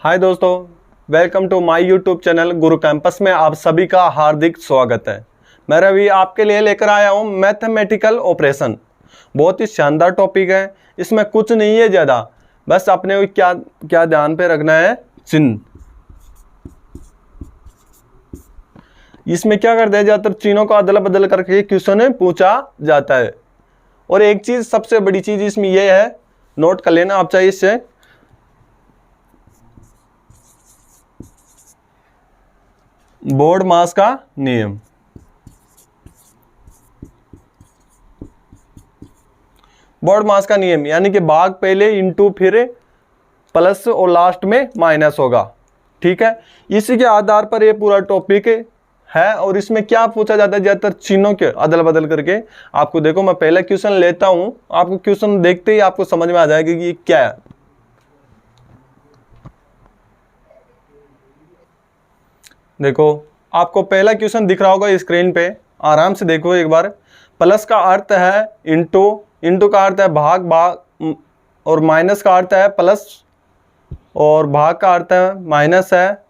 हाय दोस्तों, welcome to my YouTube channel Guru campus में आप सभी का हार्दिक स्वागत है। मैं रवि आपके लिए लेकर आया हूँ मैथमेटिकल ऑपरेशन। बहुत ही शानदार टॉपिक है, इसमें कुछ नहीं है ज़्यादा, बस अपने को क्या क्या ध्यान पे रखना है, चिन्ह। इसमें क्या करते हैं, ज़्यादातर चिन्हों को अदला बदल करके क्वेश्चन पूछा जाता है। और एक चीज़, सबसे बड़ी चीज़ इसमें यह है, नोट कर लेना आप चाहिए इससे, बोर्ड मास का नियम। बोर्ड मास का नियम यानी कि भाग पहले इंटू फिर प्लस और लास्ट में माइनस होगा। ठीक है, इसी के आधार पर ये पूरा टॉपिक है। और इसमें क्या पूछा जाता है, ज्यादातर चिन्हों के अदल बदल करके। आपको देखो, मैं पहला क्वेश्चन लेता हूं, आपको क्वेश्चन देखते ही आपको समझ में आ जाएगा कि ये क्या है। देखो, आपको पहला क्वेश्चन दिख रहा होगा स्क्रीन पे, आराम से देखो एक बार। प्लस का अर्थ है इंटू, इंटू का अर्थ है भाग, भाग, और माइनस का अर्थ है प्लस, और भाग का अर्थ है माइनस है।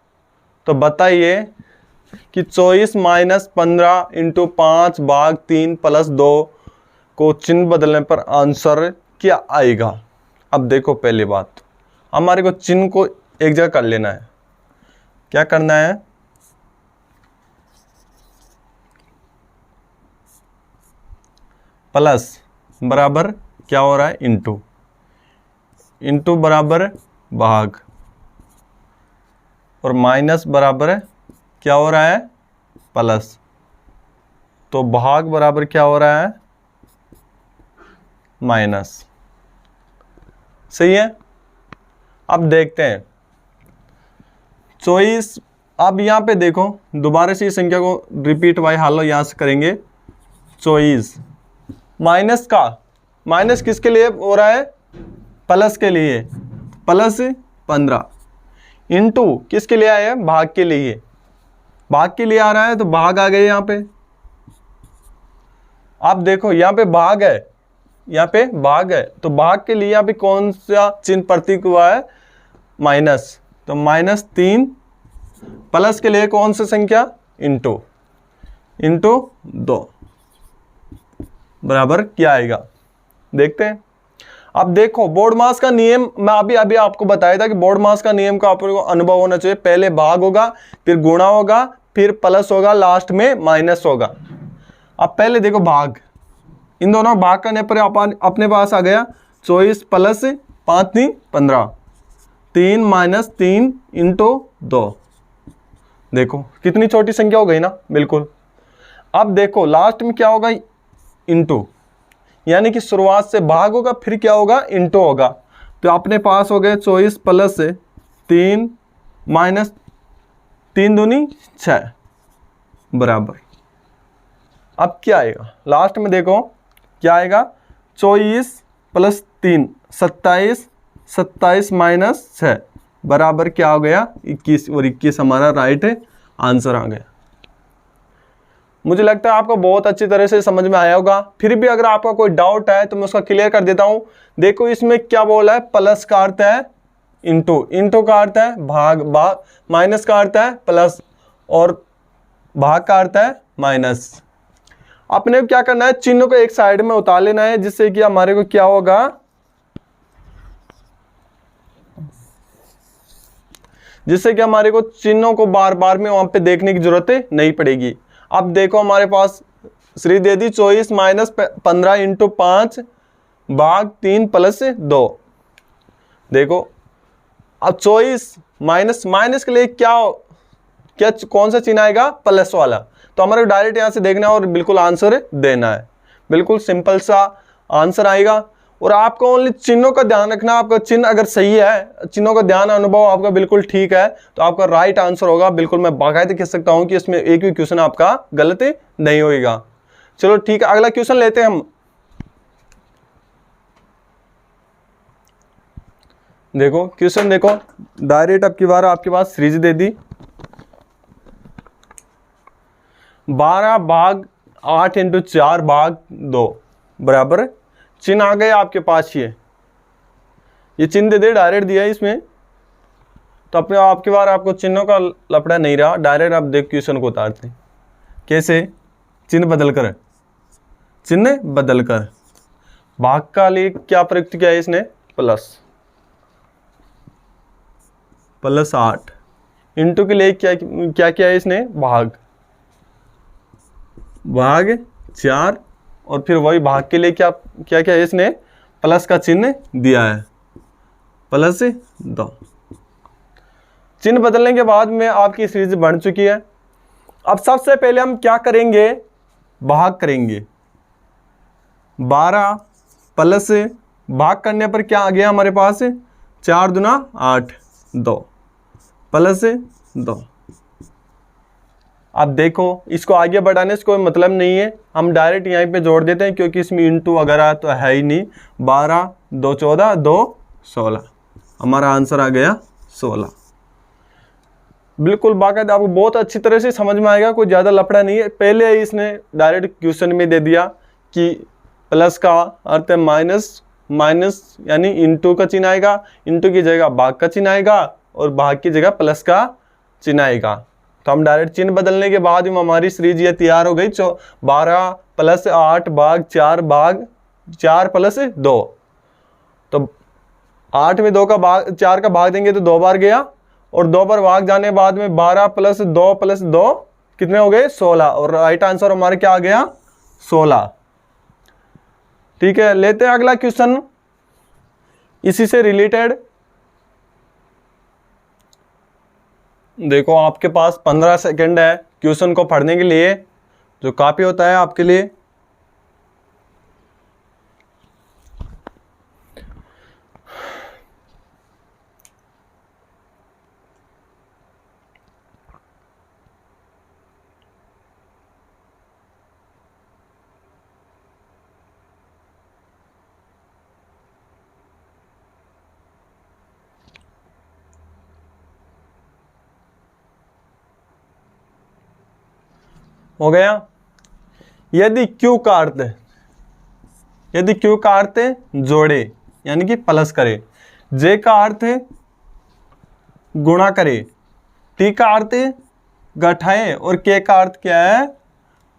तो बताइए कि 24 माइनस 15 इंटू 5 भाग 3 प्लस 2 को चिन्ह बदलने पर आंसर क्या आएगा। अब देखो, पहली बात हमारे को चिन्ह को एक जगह कर लेना है। क्या करना है, प्लस बराबर क्या हो रहा है, इंटू, इंटू बराबर भाग, और माइनस बराबर क्या हो रहा है, प्लस। तो भाग बराबर क्या हो रहा है, माइनस। सही है। अब देखते हैं 24। अब यहाँ पे देखो, दोबारा से इस संख्या को रिपीट वाई हालो यहाँ से करेंगे। 24 माइनस का, माइनस किसके लिए हो रहा है, प्लस के लिए, प्लस 15 इंटू किसके लिए आया है, भाग के लिए, भाग के लिए आ रहा है। तो भाग आ गए यहाँ पे। आप देखो यहाँ पे भाग है, यहाँ पे भाग है, तो भाग के लिए यहाँ पे कौन सा चिन्ह प्रतीक हुआ है, माइनस। तो -3, प्लस के लिए कौन सी संख्या, इंटू, इंटू 2 बराबर क्या आएगा, देखते हैं। अब देखो, बोर्ड मास का नियम मैं अभी आपको बताया था कि बोर्ड मास का नियम का आपको अनुभव होना चाहिए। पहले भाग होगा, फिर गुणा होगा, फिर प्लस होगा, लास्ट में माइनस होगा। अब पहले देखो भाग, इन दोनों भाग करने पर अपने पास आ गया 24 प्लस 5 3 15, 3 माइनस 3 इंटू 2। देखो कितनी छोटी संख्या हो गई ना, बिल्कुल। अब देखो लास्ट में क्या होगा, इंटू, यानी कि शुरुआत से भाग होगा, फिर क्या होगा, इंटू होगा। तो अपने पास हो गए 24 प्लस 3 माइनस 3 दूनी 6 बराबर। अब क्या आएगा, लास्ट में देखो क्या आएगा, 24 प्लस 3 27, 27 माइनस 6 बराबर क्या हो गया, 21। और 21 हमारा राइट आंसर आ गया। मुझे लगता है आपको बहुत अच्छी तरह से समझ में आया होगा। फिर भी अगर आपका कोई डाउट है तो मैं उसका क्लियर कर देता हूं। देखो इसमें क्या बोला है, प्लस का अर्थ है इंटू, इंटू का अर्थ है भाग, भाग, माइनस का अर्थ है प्लस, और भाग का अर्थ है माइनस। अपने क्या करना है, चिन्ह को एक साइड में उतार लेना है, जिससे कि हमारे को क्या होगा, जिससे कि हमारे को चिन्हों को बार बार में वहां पे देखने की जरूरत नहीं पड़ेगी। अब देखो हमारे पास श्री दे दी 24 माइनस 15 इंटू 5 भाग 3 प्लस 2। देखो अब 24 माइनस, माइनस के लिए क्या क्या कौन सा चिन्ह आएगा, प्लस वाला। तो हमारे डायरेक्ट यहां से देखना है और बिल्कुल आंसर देना है। बिल्कुल सिंपल सा आंसर आएगा। और आपको ओनली चिन्हों का ध्यान रखना, आपका चिन्ह अगर सही है, चिन्हों का ध्यान अनुभव आपका बिल्कुल ठीक है, तो आपका राइट आंसर होगा। बिल्कुल मैं बाकायदे कह सकता हूं कि इसमें एक भी क्वेश्चन आपका गलत नहीं होगा। चलो ठीक है, अगला क्वेश्चन लेते हैं हम। देखो क्वेश्चन देखो, डायरेक्ट अब की बार आपके पास सीरीज दे दी, 12 भाग 8 इंटू 4 भाग 2 बराबर चिन्ह आ गए आपके पास। ये चिन्ह दे दे, डायरेक्ट दिया है इसमें। तो अपने आपकी बार आपको चिन्हों का लफड़ा नहीं रहा, डायरेक्ट आप देख क्वेश्चन को उतारते हैं। कैसे? चिन्ह बदलकर, चिन्ह बदलकर। भाग का लिए क्या प्रयुक्त किया है इसने? Plus, plus 8। इंटू के लिए क्या क्या किया है इसने? भाग, भाग 4। और फिर वही भाग के लिए क्या क्या किया है इसने? प्लस का चिन्ह दिया है, प्लस 2। चिन्ह बदलने के बाद में आपकी सीरीज बन चुकी है। अब सबसे पहले हम क्या करेंगे? भाग करेंगे। 12 प्लस भाग करने पर क्या आ गया हमारे पास? 4 दूना 8, 2 प्लस 2। अब देखो इसको आगे बढ़ाने से कोई मतलब नहीं है, हम डायरेक्ट यहीं पे जोड़ देते हैं क्योंकि इसमें इंटू वगैरह तो है ही नहीं। 12 2 14 2 16, हमारा आंसर आ गया 16। बिल्कुल बाकायदा आपको बहुत अच्छी तरह से समझ में आएगा, कोई ज़्यादा लफड़ा नहीं है। पहले ही इसने डायरेक्ट क्वेश्चन में दे दिया कि प्लस का अर्थ है माइनस, माइनस यानी इंटू का चिन्ह आएगा, इंटू की जगह भाग का चिन्ह आएगा और भाग की जगह प्लस का चिन्ह आएगा। तो हम डायरेक्ट चिन्ह बदलने के बाद में हमारी सीरीज ये तैयार हो गई। 12 प्लस 8 भाग 4 भाग 4 प्लस 2। तो 8 में 2 का भाग 4 का भाग देंगे तो 2 बार गया और 2 बार भाग जाने के बाद में 12 प्लस 2 कितने हो गए? 16। और राइट आंसर हमारे क्या आ गया? 16। ठीक है, लेते हैं अगला क्वेश्चन इसी से रिलेटेड। देखो आपके पास 15 सेकंड है क्वेश्चन को पढ़ने के लिए, जो काफी होता है आपके लिए। हो गया? यदि Q का अर्थ, यदि Q का अर्थ जोड़े यानी कि प्लस करे, J का अर्थ है गुणा करे, T का अर्थ घटाए और K का अर्थ क्या है?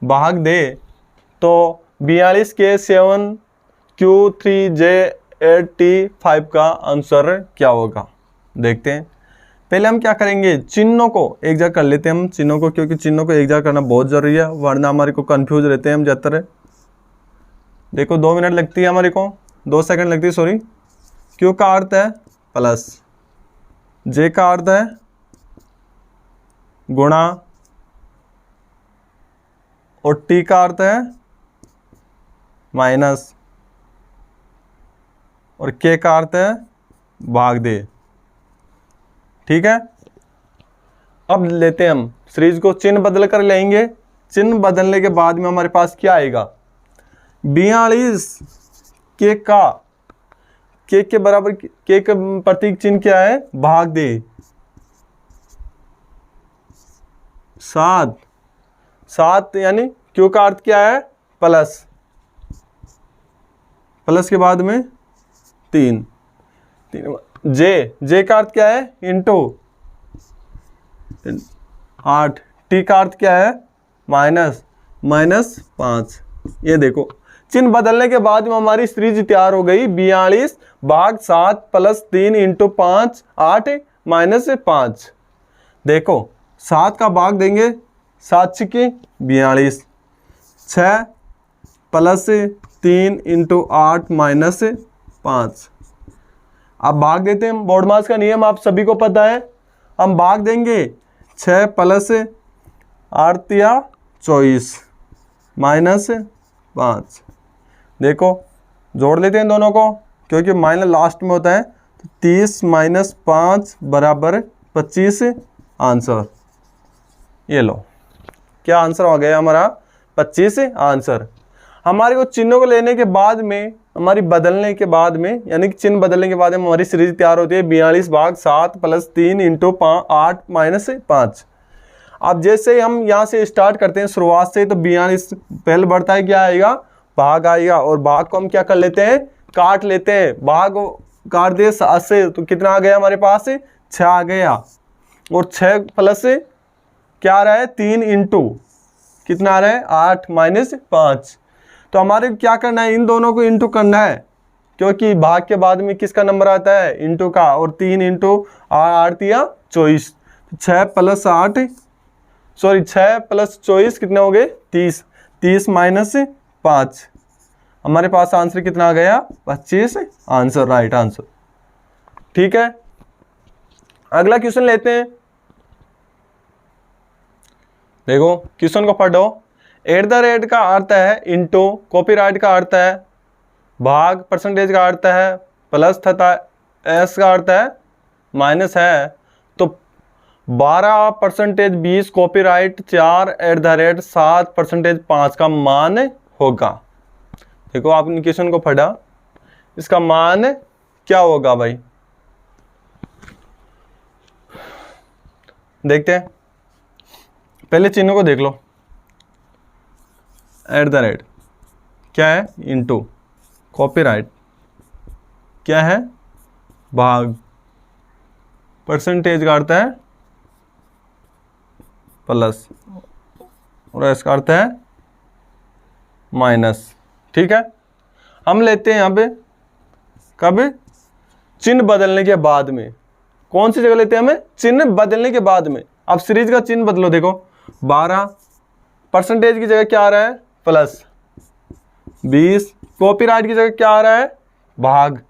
भाग दे, तो 42 के 7 Q 3 J 8 T 5 का आंसर क्या होगा? देखते हैं। पहले हम क्या करेंगे? चिन्हों को एक जगह कर लेते हैं हम चिन्हों को, क्योंकि चिन्हों को एक जगह करना बहुत जरूरी है, वरना हमारे को कंफ्यूज रहते हैं हम ज़्यादातर। देखो 2 मिनट लगती है हमारे को, 2 सेकंड लगती है सॉरी। Q का अर्थ है प्लस, J का अर्थ है गुणा और T का अर्थ है माइनस और K का अर्थ है भाग दे। ठीक है, अब लेते हैं हम सीरीज को, चिन्ह बदल कर लेंगे। चिन्ह बदलने के बाद में हमारे पास क्या आएगा? 42 के का, के बराबर, के का प्रतीक चिन्ह क्या है? भाग दे। 7 यानी Q का अर्थ क्या है? प्लस, प्लस के बाद में 3। J का अर्थ क्या है? इंटू 8। T का अर्थ क्या है? Minus, minus 5। ये देखो चिन्ह बदलने के बाद में हमारी सीरीज तैयार हो गई। 42 भाग 7 प्लस 3 इंटू 5 8 माइनस 5। देखो 7 का भाग देंगे, 7 छिके 42, 6 प्लस 3 इंटू 8 माइनस 5। अब भाग देते हैं, बोर्ड मास का नियम आप सभी को पता है। हम भाग देंगे 6 प्लस 8 या 24 माइनस 5। देखो जोड़ लेते हैं दोनों को, क्योंकि माइनस लास्ट में होता है। तो 30 माइनस 5 बराबर 25 आंसर। ये लो, क्या आंसर हो गया हमारा? 25 आंसर। हमारे को चिन्हों को लेने के बाद में, हमारी बदलने के बाद में, यानी कि चिन्ह बदलने के बाद में हमारी सीरीज तैयार होती है 42 भाग 7 प्लस 3 इंटू 8 माइनस 5। अब जैसे हम यहाँ से स्टार्ट करते हैं शुरुआत से, तो 42 पहले बढ़ता है क्या आएगा? भाग आएगा, और भाग को हम क्या कर लेते हैं? काट लेते हैं। भाग काट दिए 7 से, तो कितना आ गया हमारे पास? 6 आ गया, और 6 प्लस क्या आ रहा है 3 इंटू कितना आ रहा है 8 माइनस 5। तो हमारे क्या करना है, इन दोनों को इंटू करना है, क्योंकि भाग के बाद में किसका नंबर आता है इंटू का, और 3 इंटू 8 या 24, 6 प्लस 8 सॉरी 6 प्लस 24 कितने हो गए 30, 30 माइनस 5, हमारे पास आंसर कितना आ गया 25, आंसर राइट आंसर। ठीक है, अगला क्वेश्चन लेते हैं। देखो क्वेश्चन को पढ़ो। एट द रेट का अर्थ है इंटू, कॉपीराइट का अर्थ है भाग, परसेंटेज का अर्थ है प्लस तथा एस का अर्थ है माइनस है। तो 12% 20 कॉपीराइट 4 एट द रेट 7% 5 का मान होगा। देखो आपने क्वेश्चन को पढ़ा, इसका मान क्या होगा भाई, देखते हैं। पहले चिन्ह को देख लो, एट द रेट क्या है इंटू, कॉपीराइट क्या है भाग, परसेंटेज का अर्थ है प्लस, और इसका अर्थ है माइनस। ठीक है, हम लेते हैं यहाँ पे कब, चिन्ह बदलने के बाद में। कौन सी जगह लेते हैं हमें, चिन्ह बदलने के बाद में। अब सीरीज का चिन्ह बदलो, देखो 12 परसेंटेज की जगह क्या आ रहा है प्लस, 20 कॉपीराइट की जगह क्या आ रहा है भाग,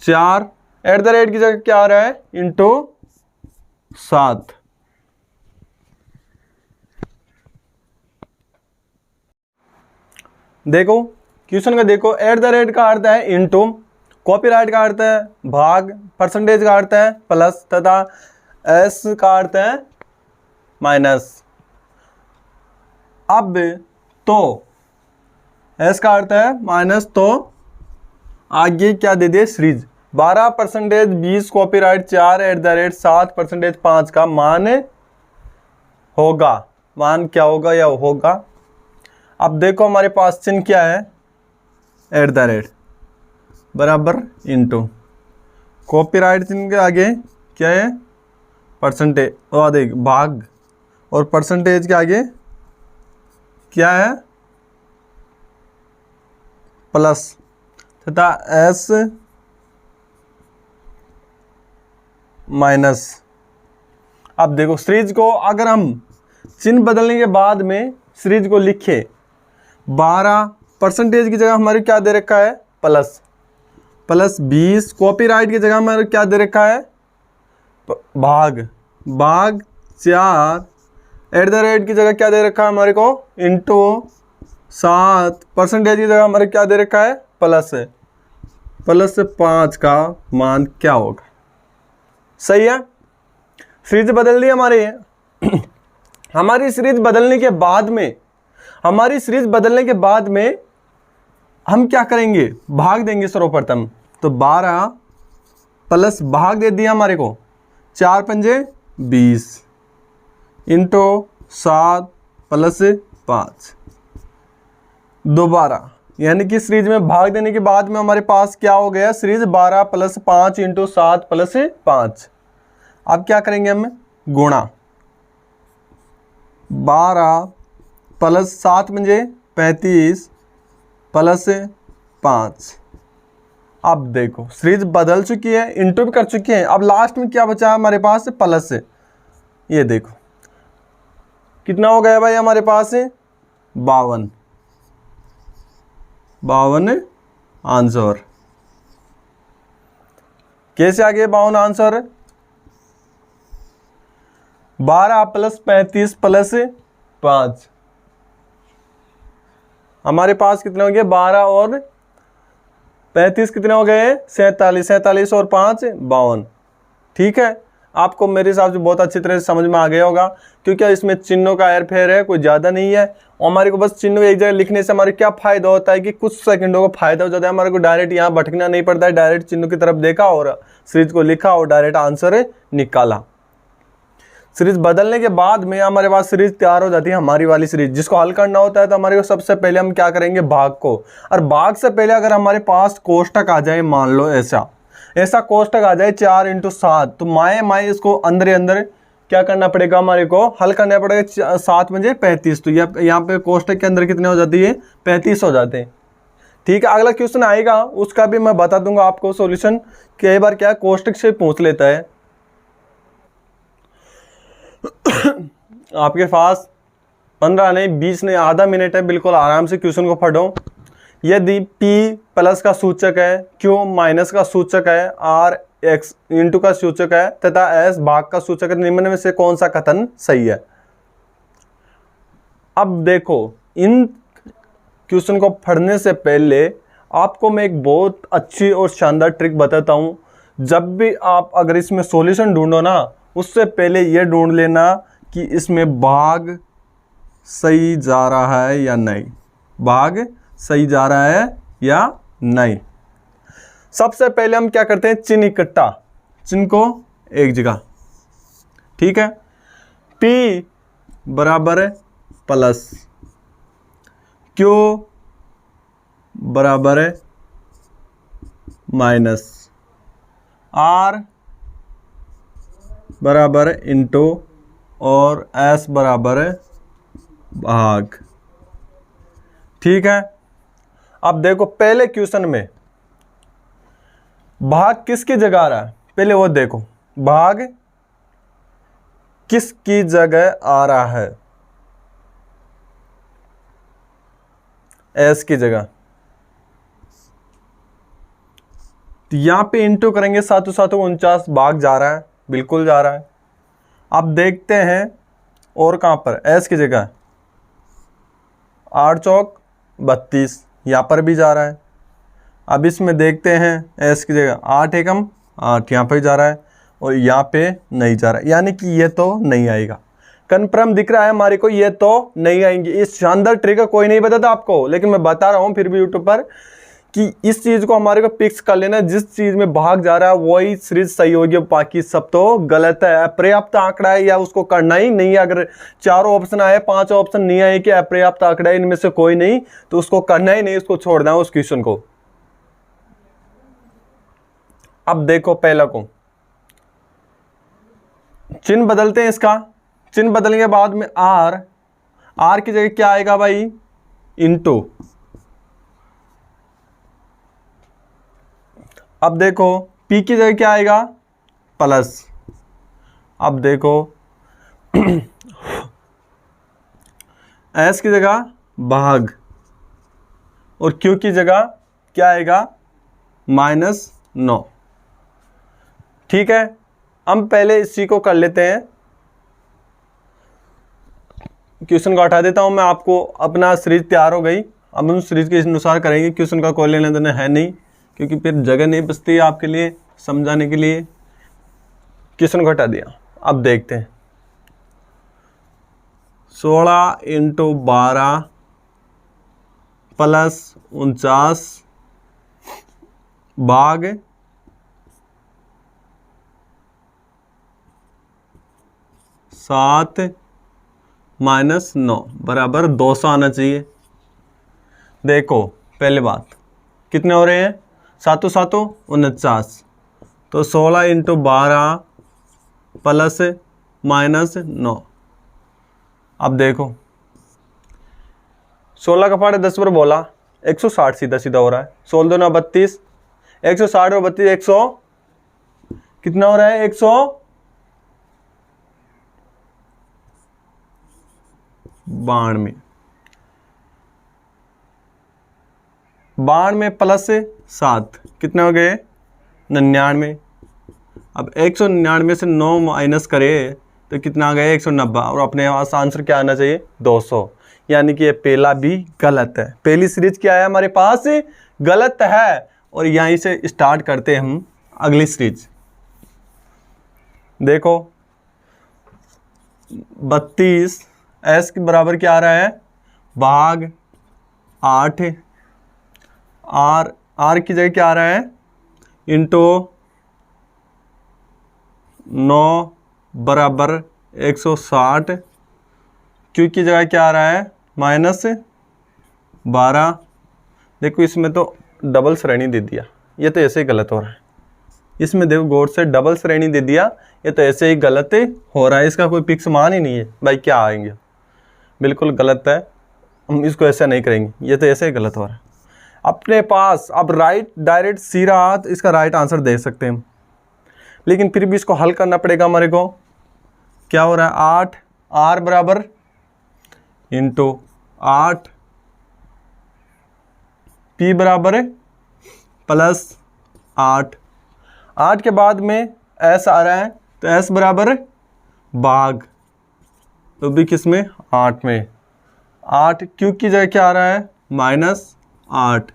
4 एट द रेट की जगह क्या आ रहा है इंटू 7। देखो क्वेश्चन का देखो, एट द रेट का अर्थ है इंटू, कॉपीराइट का अर्थ है भाग, परसेंटेज का अर्थ है प्लस तथा एस का अर्थ है माइनस। अब तो एस का अर्थ है माइनस, तो आगे क्या दे दे series, 12% 20 copyright 4 at the rate 7% 5 का मान होगा। मान क्या होगा या होगा। अब देखो हमारे पास चिन्ह क्या है, एट द रेट बराबर इंटू, कॉपीराइट चिन्ह के आगे क्या है परसेंटेज, और देख भाग, और परसेंटेज के आगे क्या है प्लस तथा एस माइनस। अब देखो सीरीज को अगर हम चिन्ह बदलने के बाद में सीरीज को लिखे, 12% की जगह हमारे क्या दे रखा है प्लस, प्लस 20 कॉपीराइट की जगह हमारे क्या दे रखा है भाग, भाग 4 एट द रेट की जगह क्या दे रखा है हमारे को इंटू 7 परसेंटेज की जगह हमारे क्या दे रखा है प्लस है, प्लस 5 का मान क्या होगा। सही है, सीरीज बदल दी हमारी हमारी सीरीज बदलने के बाद में, हमारी सीरीज बदलने के बाद में हम क्या करेंगे, भाग देंगे सर्वप्रथम। तो 12 प्लस भाग दे दिया हमारे को, 4 पंजे 20 इंटू 7 प्लस 5, दोबारा यानी कि सीरीज में भाग देने के बाद में हमारे पास क्या हो गया सीरीज 12 प्लस 5 इंटू 7 प्लस 5। अब क्या करेंगे हम गुणा, 12 प्लस 7 मुझे 35 प्लस 5। अब देखो सीरीज बदल चुकी है, इंटू भी कर चुकी है, अब लास्ट में क्या बचा है हमारे पास प्लस। ये देखो कितना हो गया भाई हमारे पास 52 आंसर। कैसे आ गए 52 आंसर, 12 प्लस 35 प्लस 5, हमारे पास कितने हो गए 12 और 35 कितने हो गए 47, 47 और 5 52। ठीक है, आपको मेरे हिसाब से बहुत अच्छी तरह से समझ में आ गया होगा, क्योंकि इसमें चिन्हों का हेर फेर है, कोई ज़्यादा नहीं है। और हमारे को बस चिन्ह एक जगह लिखने से हमारे क्या फ़ायदा होता है कि कुछ सेकंडों का फायदा हो जाता है, हमारे को डायरेक्ट यहाँ भटकना नहीं पड़ता है, डायरेक्ट चिन्हों की तरफ देखा और सीरीज को लिखा और डायरेक्ट आंसर निकाला। सीरीज बदलने के बाद में हमारे पास सीरीज तैयार हो जाती है, हमारी वाली सीरीज जिसको हल करना होता है। तो हमारे को सबसे पहले हम क्या करेंगे भाग को, और भाग से पहले अगर हमारे पास कोष्टक आ जाए, मान लो ऐसा ऐसा कोष्टक आ जाए 4 × 7, तो माए इसको अंदर ही अंदर क्या करना पड़ेगा, हमारे को हल करना पड़ेगा। 7 × 35, तो यहाँ पे कोष्टक के अंदर कितने हो जाती है, 35 हो जाते हैं। ठीक है, अगला क्वेश्चन आएगा उसका भी मैं बता दूंगा आपको सॉल्यूशन। कई बार क्या कोष्टक से पूछ लेता है। आपके पास 15 नहीं 20 नहीं आधा मिनट है, बिल्कुल आराम से क्वेश्चन को पढ़ो। यदि P प्लस का सूचक है, Q माइनस का सूचक है, R x इंटू का सूचक है तथा S भाग का सूचक है, निम्न में से कौन सा कथन सही है। अब देखो, इन क्वेश्चन को पढ़ने से पहले आपको मैं एक बहुत अच्छी और शानदार ट्रिक बताता हूं। जब भी आप अगर इसमें सॉल्यूशन ढूंढो ना, उससे पहले ये ढूंढ लेना कि इसमें भाग सही जा रहा है या नहीं, भाग सही जा रहा है या नहीं। सबसे पहले हम क्या करते हैं, चिन्ह इकट्ठा, चिन्ह को एक जगह। ठीक है, P बराबर प्लस, Q बराबर है माइनस, R बराबर इंटू और S बराबर है भाग। ठीक है, अब देखो पहले क्वेश्चन में भाग किसकी जगह आ रहा है, पहले वो देखो, भाग किसकी जगह आ रहा है, S की जगह। तो यहां पे इंटू करेंगे, 7 7 49, भाग जा रहा है, बिल्कुल जा रहा है। अब देखते हैं और कहां पर, S की जगह 8 चौक 32, यहाँ पर भी जा रहा है। अब इसमें देखते हैं S की जगह 8 एकम 8, यहाँ पे जा रहा है और यहाँ पे नहीं जा रहा है, यानी कि ये तो नहीं आएगा। कन्फर्म दिख रहा है हमारे को, ये तो नहीं आएंगे। इस शानदार ट्रिक का कोई नहीं बताता आपको, लेकिन मैं बता रहा हूँ फिर भी यूट्यूब पर कि इस चीज़ को हमारे को फिक्स कर लेना, जिस चीज़ में भाग जा रहा है वही सीरीज सही होगी, बाकी सब तो गलत है। अपर्याप्त आंकड़ा है या उसको करना ही नहीं है। अगर 4 ऑप्शन आए 5 ऑप्शन नहीं आए कि अपर्याप्त आंकड़ा है, इनमें से कोई नहीं, तो उसको करना ही नहीं, उसको छोड़ना है उस क्वेश्चन को। अब देखो पहला को चिन्ह बदलते हैं, इसका चिन्ह बदलने के बाद में R की जगह क्या आएगा भाई, इंटू। अब देखो P की जगह क्या आएगा, प्लस। अब देखो S की जगह भाग और Q की जगह क्या आएगा, -9। ठीक है, हम पहले इसी को कर लेते हैं। क्वेश्चन को हटा देता हूं मैं, आपको अपना सीरीज तैयार हो गई। अब हम सीरीज के अनुसार करेंगे, क्वेश्चन का कोई लेना देना है नहीं, क्योंकि फिर जगह नहीं बचती है आपके लिए समझाने के लिए। क्वेश्चन को हटा दिया। अब देखते हैं 16 × 12 प्लस 49 भाग 7 -9 बराबर 200 आना चाहिए। देखो पहले बात कितने हो रहे हैं, 7 7 49, तो 16 × 12 प्लस -9। अब देखो 16 का पार्ट 10 पर बोला, 160 सीधा सीधा हो रहा है। 16 2 9 32, 160 और 32 100 कितना हो रहा है, 192। 92 प्लस 7 कितने हो गए, 99। अब 199 से 9 माइनस करे तो कितना आ गया, 190। और अपने पास आंसर क्या आना चाहिए, 200। यानी कि ये पहला भी गलत है। पहली सीरीज क्या है हमारे पास, गलत है। और यहीं से स्टार्ट करते हैं हम अगली सीरीज। देखो 32 S के बराबर क्या आ रहा है, भाग 8, R की जगह क्या आ रहा है, इंटू 9 बराबर 160। Q की जगह क्या आ रहा है, -12। देखो इसमें तो डबल श्रेणी दे दिया, ये तो ऐसे ही गलत हो रहा है। इसमें देखो गौर से डबल श्रेणी दे दिया, ये तो ऐसे ही गलत हो रहा है, इसका कोई फिक्स मान ही नहीं है भाई, क्या आएंगे, बिल्कुल गलत है, हम इसको ऐसा नहीं करेंगे, ये तो ऐसे ही गलत हो रहा है। अपने पास अब राइट डायरेक्ट सी रहा तो इसका राइट आंसर दे सकते हैं हम, लेकिन फिर भी इसको हल करना पड़ेगा हमारे को। क्या हो रहा है 8 आर बराबर इंटू 8 पी बराबर है प्लस 8 के बाद में एस आ रहा है तो एस बराबर है भाग, तो भी किस में 8 में, 8 क्यों की जगह क्या आ रहा है -8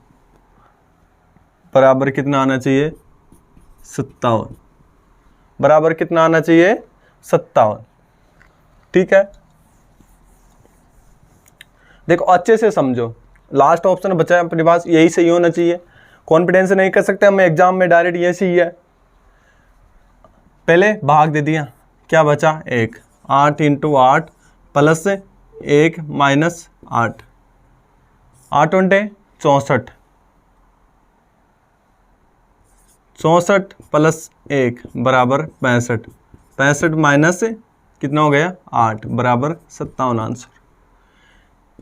बराबर कितना आना चाहिए 57, बराबर कितना आना चाहिए 57। ठीक है, देखो अच्छे से समझो, लास्ट ऑप्शन बचा है अपने पास, यही सही होना चाहिए, कॉन्फिडेंस नहीं कर सकते हम एग्जाम में डायरेक्ट ये सही है। पहले भाग दे दिया, क्या बचा 1, 8 इंटू 8 प्लस 1 माइनस 8, 8 × 64, 64 प्लस 1 बराबर 65, 65 माइनस कितना हो गया 8 बराबर 57 आंसर।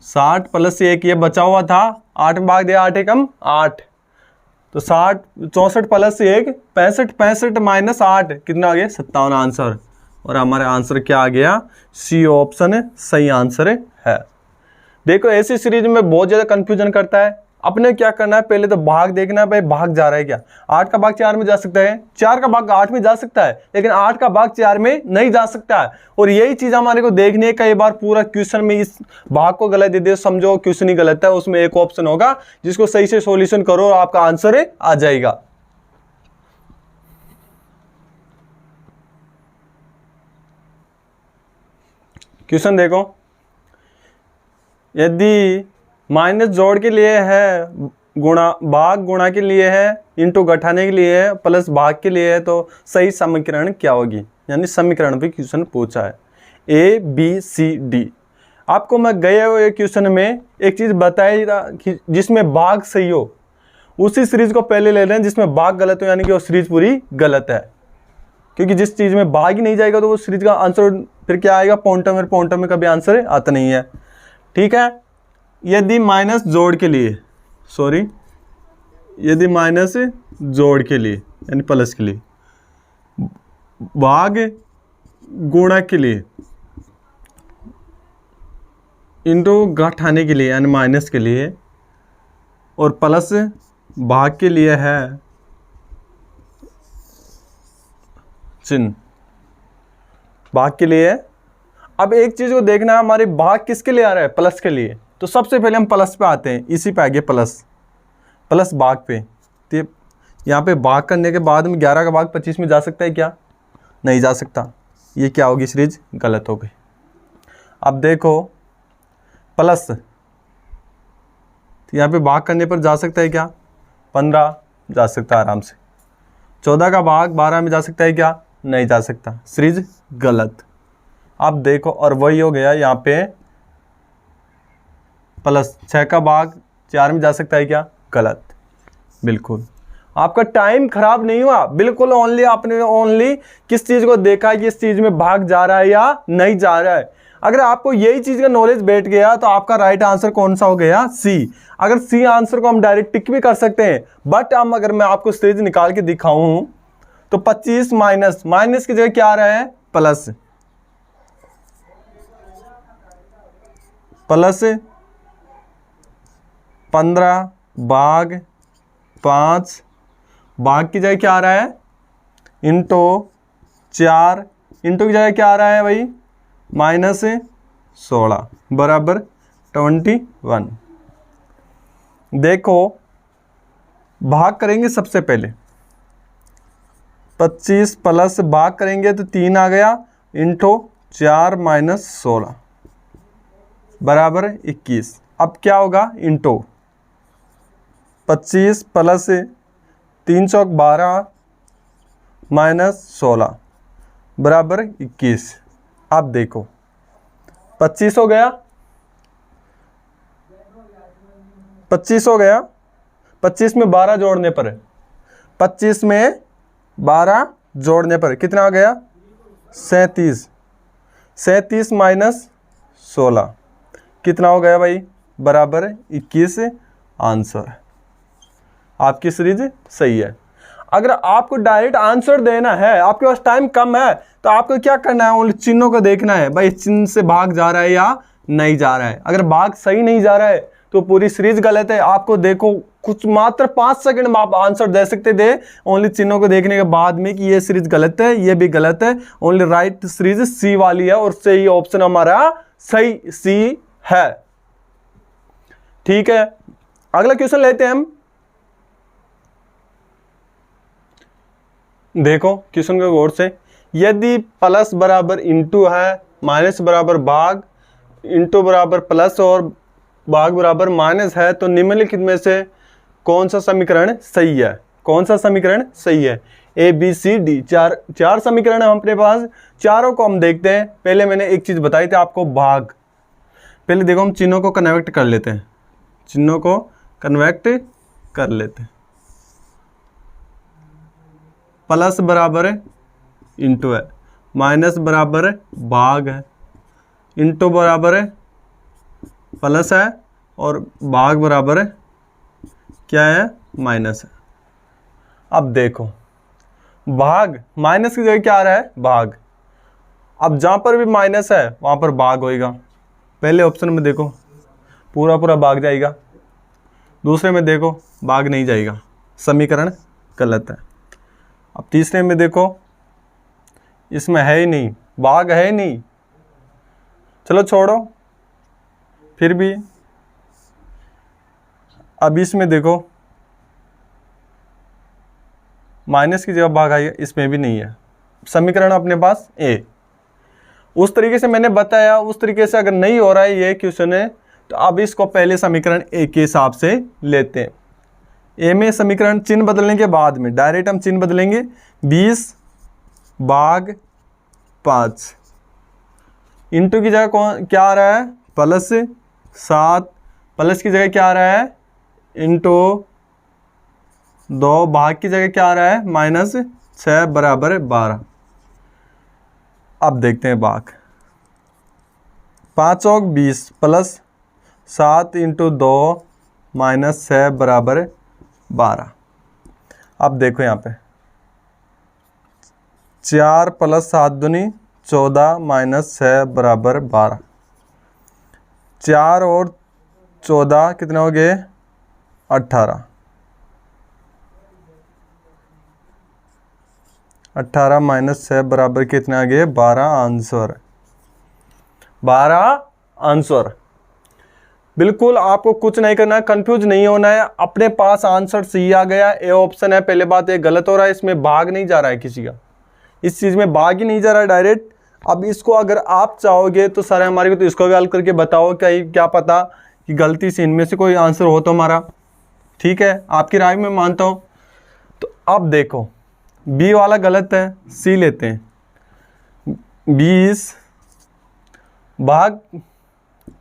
60 प्लस 1 ये बचा हुआ था, 8 में भाग दिया, 8 एकम 8, तो 60 64 प्लस 1 65, 65 माइनस 8 कितना आ गया 57 आंसर, और हमारा आंसर क्या आ गया सी ऑप्शन सही आंसर है। देखो ऐसी सीरीज में बहुत ज़्यादा कंफ्यूजन करता है, अपने क्या करना है पहले तो भाग देखना है, भाई भाग जा रहा है क्या, 8 का भाग 4 में जा सकता है, 4 का भाग 8 में जा सकता है, लेकिन 8 का भाग 4 में नहीं जा सकता है। और यही चीज़ हमारे को देखनी है, कई बार पूरा क्वेश्चन में इस भाग को गलत दे दे, समझो क्वेश्चन ही गलत है, उसमें एक ऑप्शन होगा जिसको सही से सॉल्यूशन करो और आपका आंसर आ जाएगा। क्वेश्चन देखो, यदि माइनस जोड़ के लिए है, गुणा भाग गुणा के लिए है, इंटू घटाने के लिए है, प्लस भाग के लिए है, तो सही समीकरण क्या होगी, यानी समीकरण पे क्वेश्चन पूछा है A B C D। आपको मैं गए हुए क्वेश्चन में एक चीज़ बताई था कि जिसमें भाग सही हो उसी सीरीज को पहले ले रहे हैं, जिसमें भाग गलत हो यानी कि वो सीरीज पूरी गलत है, क्योंकि जिस चीज़ में भाग ही नहीं जाएगा तो वो सीरीज का आंसर फिर क्या आएगा पॉइंटर में कभी आंसर आता नहीं है। ठीक है, यदि माइनस जोड़ के लिए, सॉरी यदि माइनस जोड़ के लिए यानी प्लस के लिए, भाग गुणा के लिए, इंटू घटाने के लिए यानी माइनस के लिए, और प्लस भाग के लिए है चिन्ह, भाग के लिए। अब एक चीज को देखना है, हमारे भाग किसके लिए आ रहा है प्लस के लिए, तो सबसे पहले हम प्लस पे आते हैं, इसी पे आ गए प्लस भाग पे, तो यहाँ पे भाग करने के बाद में 11 का भाग 25 में जा सकता है क्या, नहीं जा सकता, ये क्या होगी सीरीज गलत हो गई। अब देखो प्लस, तो यहाँ पे भाग करने पर जा सकता है क्या 15 जा सकता है आराम से, 14 का भाग 12 में जा सकता है क्या, नहीं जा सकता, सीरीज गलत। अब देखो और वही हो गया यहाँ पे प्लस 6 का भाग 4 में जा सकता है क्या, गलत। बिल्कुल आपका टाइम खराब नहीं हुआ, बिल्कुल ओनली आपने ओनली किस चीज़ को देखा है कि इस चीज़ में भाग जा रहा है या नहीं जा रहा है। अगर आपको यही चीज़ का नॉलेज बैठ गया तो आपका राइट आंसर कौन सा हो गया सी। अगर सी आंसर को हम डायरेक्ट टिक भी कर सकते हैं, बट हम अगर मैं आपको सीरीज निकाल के दिखाऊं तो 25 माइनस की जगह क्या आ रहा है प्लस 15 भाग 5 भाग की जगह क्या आ रहा है इंटू 4 इंटू की जगह क्या आ रहा है भाई -16 बराबर 21। देखो भाग करेंगे सबसे पहले 25 प्लस भाग करेंगे तो 3 आ गया इंटू 4 -16 बराबर 21। अब क्या होगा इंटू 25 प्लस 3 चौक 12 -16 बराबर 21। अब देखो 25 हो गया 25 में 12 जोड़ने पर 25 में 12 जोड़ने पर कितना आ गया 37, 37 माइनस 16 कितना हो गया भाई बराबर 21 आंसर। आपकी सीरीज सही है। अगर आपको डायरेक्ट आंसर देना है, आपके पास टाइम कम है, तो आपको क्या करना है, ओनली चिन्हों को देखना है भाई चिन्ह से भाग जा रहा है या नहीं जा रहा है। अगर भाग सही नहीं जा रहा है तो पूरी सीरीज गलत है। आपको देखो कुछ मात्र 5 सेकंड में आप आंसर दे सकते थे ओनली चिन्हों को देखने के बाद में कि ये सीरीज गलत है, ये भी गलत है। ओनली राइट सीरीज सी वाली है और सही ऑप्शन हमारा सही सी है। ठीक है, अगला क्वेश्चन लेते हैं हम। देखो क्वेश्चन को गौर से, यदि प्लस बराबर इंटू है, माइनस बराबर भाग, इंटू बराबर प्लस और भाग बराबर माइनस है, तो निम्नलिखित में से कौन सा समीकरण सही है? कौन सा समीकरण सही है? ए बी सी डी, चार समीकरण है अपने पास। चारों को हम देखते हैं। पहले मैंने एक चीज बताई थी आपको, भाग। पहले देखो हम चिन्हों को कन्वर्ट कर लेते हैं, चिन्हों को कन्वर्ट कर लेते हैं। प्लस बराबर है इंटू है, माइनस बराबर है भाग है, इंटू बराबर है प्लस है और भाग बराबर है क्या है माइनस है। अब देखो भाग माइनस की जगह क्या आ रहा है भाग। अब जहां पर भी माइनस है वहां पर भाग होएगा। पहले ऑप्शन में देखो पूरा पूरा भाग जाएगा, दूसरे में देखो भाग नहीं जाएगा, समीकरण गलत है। अब तीसरे में देखो इसमें है ही नहीं, भाग है ही नहीं, चलो छोड़ो फिर भी। अब इसमें देखो माइनस की जगह भाग आई है, इसमें भी नहीं है। समीकरण अपने पास ए। उस तरीके से मैंने बताया, उस तरीके से अगर नहीं हो रहा है ये क्वेश्चन है तो अब इसको पहले समीकरण ए के हिसाब से लेते हैं। ए में समीकरण चिन्ह बदलने के बाद में डायरेक्ट हम चिन्ह बदलेंगे। 20 भाग 5 इंटू की जगह कौन क्या आ रहा है प्लस 7, प्लस की जगह क्या आ रहा है इंटू 2, भाग की जगह क्या आ रहा है माइनस 6 बराबर 12। अब देखते हैं भाग। 5 और 20 प्लस 7 इंटू 2 माइनस 6 बराबर 12। अब देखो यहाँ पे 4 प्लस 7 दूनी 14 माइनस 6 बराबर 12। 4 और 14 कितने हो गए 18। 18 माइनस 6 बराबर कितने आ गए 12 आंसर। 12 आंसर। बिल्कुल आपको कुछ नहीं करना है, कंफ्यूज नहीं होना है। अपने पास आंसर सही आ गया, ए ऑप्शन है। पहले बात ये गलत हो रहा है, इसमें भाग नहीं जा रहा है किसी का, इस चीज़ में भाग ही नहीं जा रहा है डायरेक्ट। अब इसको अगर आप चाहोगे तो सर हमारे को तो इसको भी हल करके बताओ, क्या पता कि गलती से इनमें से कोई आंसर हो तो हमारा। ठीक है, आपकी राय में मानता हूँ। तो अब देखो बी वाला गलत है, सी लेते हैं। 20 भाग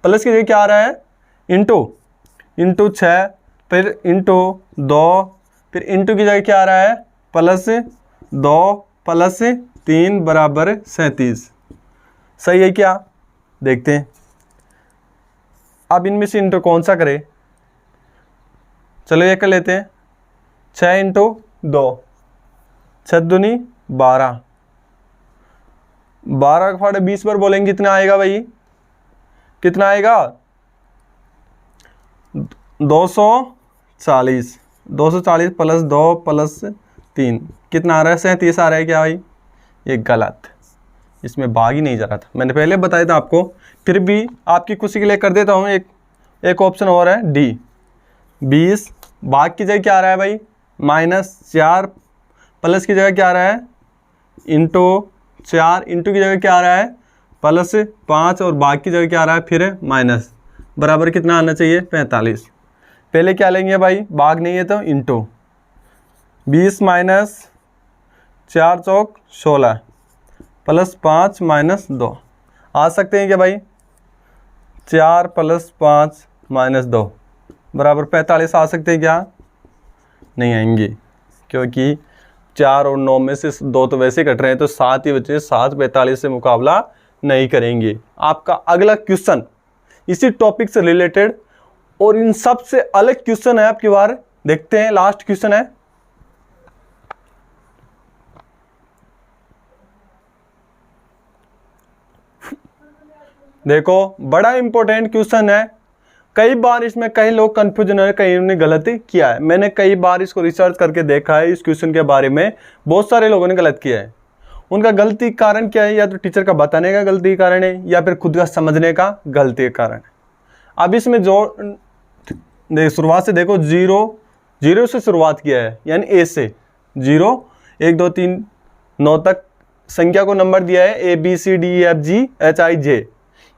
प्लस की जगह क्या आ रहा है इंटू 6, फिर इंटू 2, फिर इंटू की जगह क्या आ रहा है प्लस 2 प्लस 3 बराबर 37। सही है क्या? देखते हैं अब इनमें से इंटू कौन सा करे। चलो ये कर लेते हैं। 6 इंटू 2, 6 दूनी 12, 12 का फाड़े 20 पर बोलेंगे कितना आएगा भाई, कितना आएगा 240। 240 प्लस 2 प्लस 3 कितना आ रहा है 37 आ रहा है क्या भाई? ये गलत, इसमें भाग ही नहीं जा रहा था, मैंने पहले बताया था आपको। फिर भी आपकी खुशी के लिए कर देता हूँ, एक ऑप्शन और है डी। 20 भाग की जगह क्या आ रहा है भाई -4, प्लस की जगह क्या आ रहा है इंटू 4, इंटू की जगह क्या आ रहा है +5 और भाग की जगह क्या आ रहा है फिर माइनस, बराबर कितना आना चाहिए 45। पहले क्या लेंगे भाई, भाग नहीं है तो इंटू 20 माइनस 4 चौक 16 प्लस 5 माइनस 2 आ सकते हैं क्या भाई? 4 प्लस 5 माइनस 2 बराबर 45 आ सकते हैं क्या? नहीं आएंगे, क्योंकि 4 और 9 में से 2 तो वैसे कट रहे हैं, तो 7 ही बचे। 7 45 से मुकाबला नहीं करेंगे। आपका अगला क्वेश्चन इसी टॉपिक से रिलेटेड और इन सब से अलग क्वेश्चन है आपकी बार, देखते हैं। लास्ट क्वेश्चन है, देखो बड़ा इंपॉर्टेंट क्वेश्चन है। कई बार इसमें कई लोग कंफ्यूजन है, कई ने गलती किया है। मैंने कई बार इसको रिसर्च करके देखा है, इस क्वेश्चन के बारे में बहुत सारे लोगों ने गलत किया है। उनका गलती कारण क्या है? या तो टीचर का बताने का गलती कारण है, या फिर खुद का समझने का गलती कारण है। अब इसमें जो शुरुआत से देखो, 0 से शुरुआत किया है, यानी ए से 0 1 2 3 9 तक संख्या को नंबर दिया है, ABCDEFGHIJ,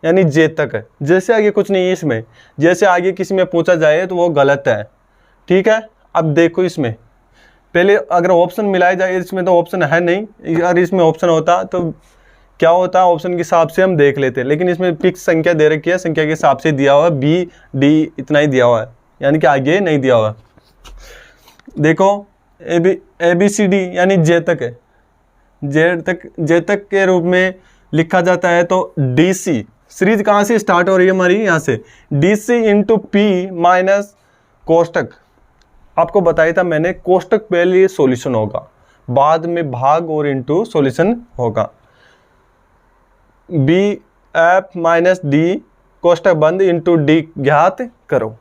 यानी जे तक है। जैसे आगे कुछ नहीं है इसमें, जैसे आगे किसी में पूछा जाए तो वो गलत है, ठीक है। अब देखो इसमें पहले अगर ऑप्शन मिलाया जाए, इसमें तो ऑप्शन है नहीं। अगर इसमें ऑप्शन होता तो क्या होता, ऑप्शन के हिसाब से हम देख लेते, लेकिन इसमें फिक्स संख्या दे रखी है, संख्या के हिसाब से दिया हुआ है, BD इतना ही दिया हुआ है, यानी कि आगे नहीं दिया हुआ। देखो ABCD यानी जे तक है, जे तक के रूप में लिखा जाता है। तो DC सीरीज कहाँ से स्टार्ट हो रही है हमारी? यहाँ से DC इंटू P माइनस कोष्टक। आपको बताया था मैंने, कोष्टक पहले सॉल्यूशन होगा, बाद में भाग और इंटू सॉल्यूशन होगा। BF माइनस D कोष्टक बंद इंटू D ज्ञात करो।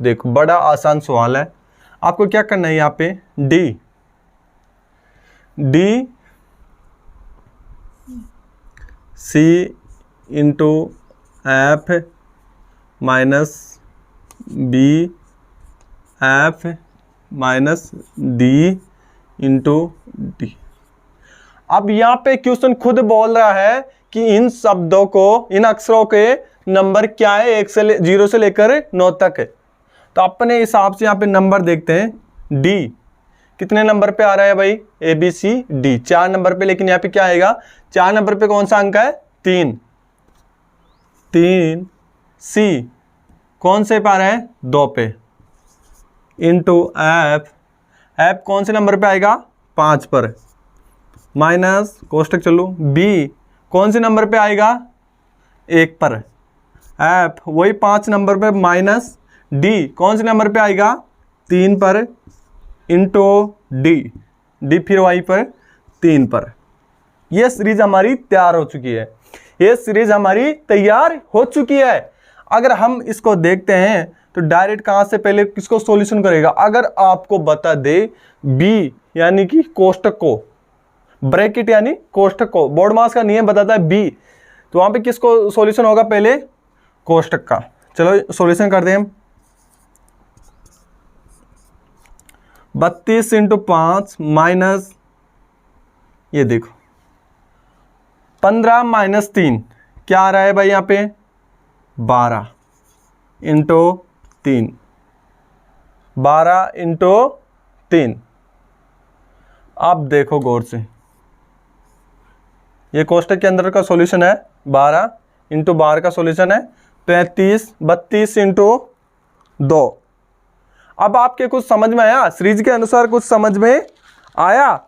देखो बड़ा आसान सवाल है। आपको क्या करना है यहाँ पे, D C into F minus B F minus D into D। अब यहाँ पे क्वेश्चन खुद बोल रहा है कि इन शब्दों को, इन अक्षरों के नंबर क्या है, 0 से लेकर 9 तक है। तो अपने हिसाब से यहाँ पे नंबर देखते हैं। D कितने नंबर पे आ रहा है भाई? ABCD 4 नंबर पे, लेकिन यहाँ पे क्या आएगा? 4 नंबर पे कौन सा अंक है? 3। C कौन से पे आ रहा है? 2 पे, इंटू F कौन से नंबर पे आएगा? 5 पर, माइनस कोष्टक चलो, B कौन से नंबर पे आएगा? 1 पर, F वही 5 नंबर पे, माइनस D कौन से नंबर पे आएगा? 3 पर, इंटू D फिर वहीं पर 3 पर। यह सीरीज हमारी तैयार हो चुकी है, ये सीरीज हमारी तैयार हो चुकी है। अगर हम इसको देखते हैं तो डायरेक्ट कहाँ से पहले किसको सॉल्यूशन करेगा? अगर आपको बता दे B यानी कि कोष्टक को, ब्रैकेट यानी कोष्टक को, बोर्ड मास का नियम बताता है B, तो वहां पे किसको सॉल्यूशन होगा? पहले कोष्टक का। चलो सॉल्यूशन करते हैं हम। 32 इंटू 5 माइनस, ये देखो 15 माइनस 3 क्या आ रहा है भाई यहाँ पे? 12 इंटू 3, 12 इंटू 3। अब देखो गौर से, ये कोष्टक के अंदर का सॉल्यूशन है, 12 इंटू 12 का सॉल्यूशन है 35, 32 इंटू 2। अब आपके कुछ समझ में आया? सीरीज के अनुसार कुछ समझ में आया?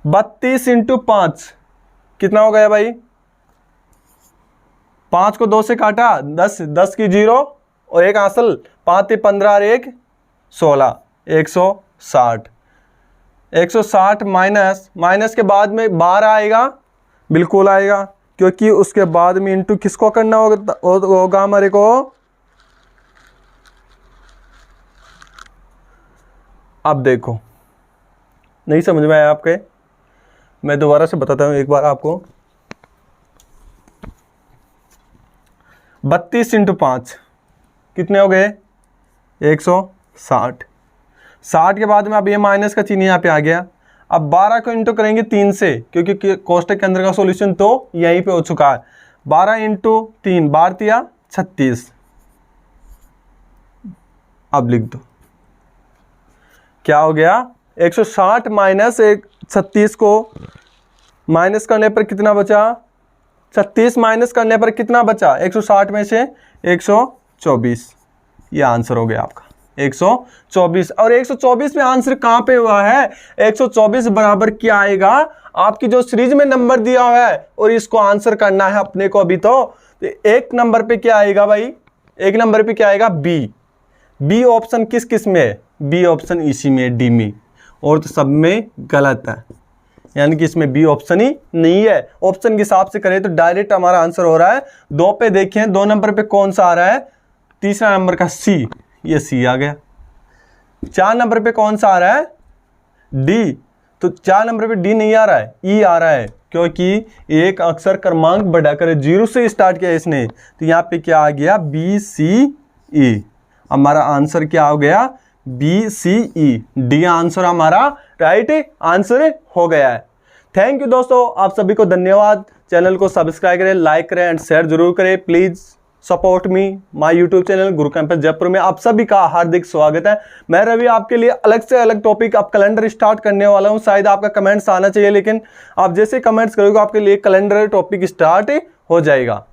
32 इंटू 5 कितना हो गया भाई? 5 को 2 से काटा, 10 की 0 और 1 हासिल, 5 15 और 1 16, 160। 160 माइनस के बाद में 12 आएगा, बिल्कुल आएगा, क्योंकि उसके बाद में इंटू किसको करना होगा हमारे को? अब देखो नहीं समझ में आया आपके? मैं दोबारा से बताता हूं एक बार आपको। 32 इंटू 5 कितने हो गए? 160। 60 के बाद में अब ये माइनस का चिन्ह यहाँ पे आ गया। अब 12 को इंटू करेंगे 3 से, क्योंकि कोष्टक के अंदर का सॉल्यूशन तो यहीं पे हो चुका है। 12 इंटू 3 12 36। अब लिख दो क्या हो गया? 160 माइनस 36 को माइनस करने पर कितना बचा? 36 माइनस करने पर कितना बचा? 160 में से 124। ये आंसर हो गया आपका, 124। और 124 में आंसर कहाँ पे हुआ है? 124 बराबर क्या आएगा? आपकी जो सीरीज में नंबर दिया हुआ है और इसको आंसर करना है अपने को अभी। तो एक नंबर पे क्या आएगा भाई? एक नंबर पे क्या आएगा? बी। बी ऑप्शन किस किस में है? बी ऑप्शन इसी में, डी में, और तो सब में गलत है, यानी कि इसमें बी ऑप्शन ही नहीं है। ऑप्शन के हिसाब से करें तो डायरेक्ट हमारा आंसर हो रहा है 2 पे। देखें 2 नंबर पे कौन सा आ रहा है? तीसरा नंबर का सी, ये सी आ गया। 4 नंबर पे कौन सा आ रहा है? डी। तो 4 नंबर पे डी नहीं आ रहा है, ई आ रहा है, क्योंकि एक अक्षर क्रमांक बढ़ाकर 0 से स्टार्ट किया इसने। तो यहाँ पे क्या आ गया? बी सी ई। हमारा आंसर क्या हो गया? बी सी ई। डी आंसर हमारा राइट आंसर हो गया है। थैंक यू दोस्तों, आप सभी को धन्यवाद। चैनल को सब्सक्राइब करें, लाइक करें एंड शेयर जरूर करें। Please support me my YouTube channel Guru campus Jaipur में आप सभी का हार्दिक स्वागत है। मैं रवि आपके लिए अलग से अलग टॉपिक अब कैलेंडर स्टार्ट करने वाला हूं। शायद आपका कमेंट्स आना चाहिए, लेकिन आप जैसे कमेंट्स करोगे आपके लिए कैलेंडर टॉपिक स्टार्ट हो जाएगा।